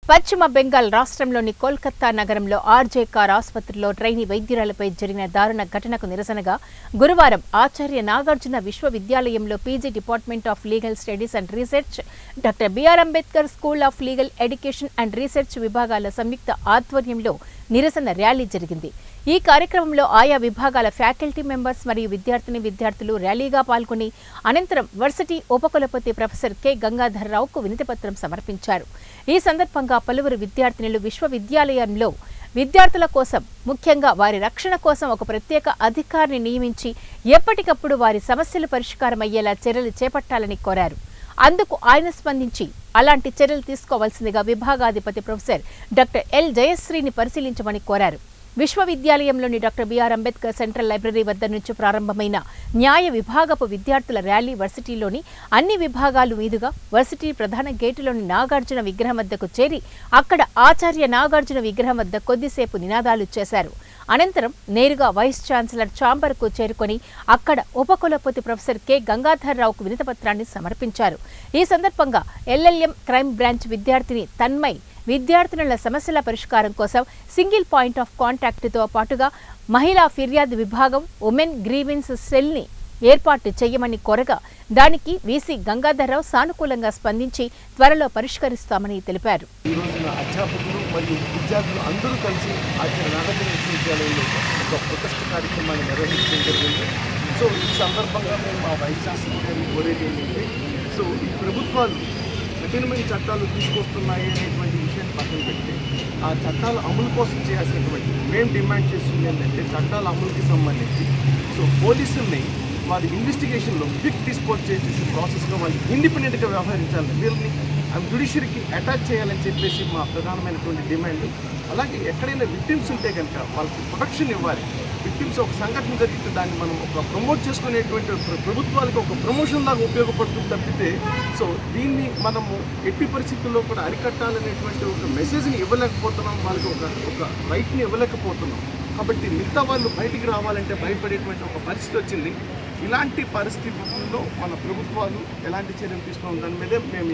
పశ్చిమ బెంగాల్ రాష్ట్రంలోని కోల్కతా నగరంలో ఆర్జే కార్ ఆసుపత్రిలో ట్రైనీ వైద్యురాలపై జరిగిన దారుణ ఘటనకు నిరసనగా గురువారం ఆచార్య నాగార్జున విశ్వవిద్యాలయంలో PG department of legal studies and research, doctor BR Ambedkar school of legal education and research విభాగాల సంయుక్త ఆధ్వర్యంలో నిరసన ర్యాలీ జరిగింది. ఈ కార్యక్రమంలో ఆయా విభాగాల ఫ్యాకల్టీ మెంబర్స్ మరియు విద్యార్థులు ర్యాలీగా పాల్గొని అనంతరం వర్సిటీ ఉపకులపతి ప్రొఫెసర్ కె గంగాధర్రావుకు వినతిపత్రం సమర్పించారు. ఈ సందర్భంగా పలువురు విద్యార్థినులు విశ్వవిద్యాలయంలో విద్యార్థుల కోసం, ముఖ్యంగా వారి రక్షణ కోసం ఒక ప్రత్యేక అధికారిని నియమించి ఎప్పటికప్పుడు వారి సమస్యలు పరిష్కారమయ్యేలా చర్యలు చేపట్టాలని కోరారు. అందుకు ఆయన స్పందించి అలాంటి చర్యలు తీసుకోవాల్సిందిగా విభాగాధిపతి ప్రొఫెసర్ డాక్టర్ ఎల్ జయశ్రీని పరిశీలించమని కోరారు. విశ్వవిద్యాలయంలోని doctor BR Ambedkar central library వద్ద నుంచి ప్రారంభమైన న్యాయ విభాగపు విద్యార్థుల ర్యాలీ వర్సిటీలోని అన్ని విభాగాలు మీదుగా వర్సిటీ ప్రధాన గేటులోని నాగార్జున విగ్రహం వద్దకు చేరి అక్కడ ఆచార్య నాగార్జున విగ్రహం వద్ద కొద్దిసేపు నినాదాలు చేశారు. అనంతరం నేరుగా వైస్ ఛాన్సలర్ ఛాంబర్కు చేరుకొని అక్కడ ఉపకులపతి ప్రొఫెసర్ కె గంగాధర్రావుకు వినతిపత్రాన్ని సమర్పించారు. ఈ సందర్భంగా ఎల్ఎల్ఎం క్రైమ్ బ్రాంచ్ విద్యార్థిని తన్మయ్ విద్యార్థినుల సమస్యల పరిష్కారం కోసం సింగిల్ పాయింట్ ఆఫ్ కాంటాక్ట్తో పాటుగా మహిళా ఫిర్యాదు విభాగం, ఉమెన్ గ్రీవెన్స్ సెల్ని ఏర్పాటు చేయమని కోరగా దానికి వీసీ గంగాధర్రావు సానుకూలంగా స్పందించి త్వరలో పరిష్కరిస్తామని తెలిపారు. ఈ రోజున అధ్యాపకులు మరియు విద్యార్థులు అందరూ కలిసి ఆచార్య నాగార్జున విశ్వవిద్యాలయంలో ఒక ప్రొటెస్ట్ కార్యక్రమాన్ని నిర్వహించడం జరిగింది. సో ఈ సందర్భంగా మేము మా వైస్ ఛాన్సలర్ గారిని కోరేది ఏంటంటే, సో ఈ ప్రభుత్వాలు కఠినమైన చట్టాలు తీసుకొస్తున్నాయి అనేటువంటి విషయాన్ని పక్కన పెట్టి ఆ చట్టాల అమలు కోసం చేయాల్సినటువంటి మేము డిమాండ్ చేస్తుంది ఏంటంటే, చట్టాల అమలుకి సంబంధించి సో పోలీసుల్ని వారి ఇన్వెస్టిగేషన్లో క్విక్ డిస్పోజ్ చేసే ప్రాసెస్గా వాళ్ళు ఇండిపెండెంట్గా వ్యవహరించాలని, వీళ్ళని జ్యుడిషియరీకి అటాచ్ చేయాలని చెప్పేసి మా ప్రధానమైనటువంటి డిమాండ్. అలాగే ఎక్కడైనా విక్టిమ్స్ ఉంటే కనుక వాళ్ళకి ప్రొటెక్షన్ ఇవ్వాలి. విక్టిమ్స్ ఒక సంఘటన జరిగితే దాన్ని మనం ఒక ప్రమోట్ చేసుకునేటువంటి ప్రభుత్వాలకు ఒక ప్రమోషన్ లాగా ఉపయోగపడుతుంది తప్పితే, సో దీన్ని మనము ఎట్టి పరిస్థితుల్లో కూడా అరికట్టాలనేటువంటి ఒక మెసేజ్ని ఇవ్వలేకపోతున్నాం, వాళ్ళకి ఒక రైట్ని ఇవ్వలేకపోతున్నాం. కాబట్టి మిగతా వాళ్ళు బయటికి రావాలంటే భయపడేటువంటి ఒక పరిస్థితి వచ్చింది. ఇలాంటి పరిస్థితుల్లో మన ప్రభుత్వాలు ఎలాంటి చర్యలు తీసుకోవడం దాని మీదే మేము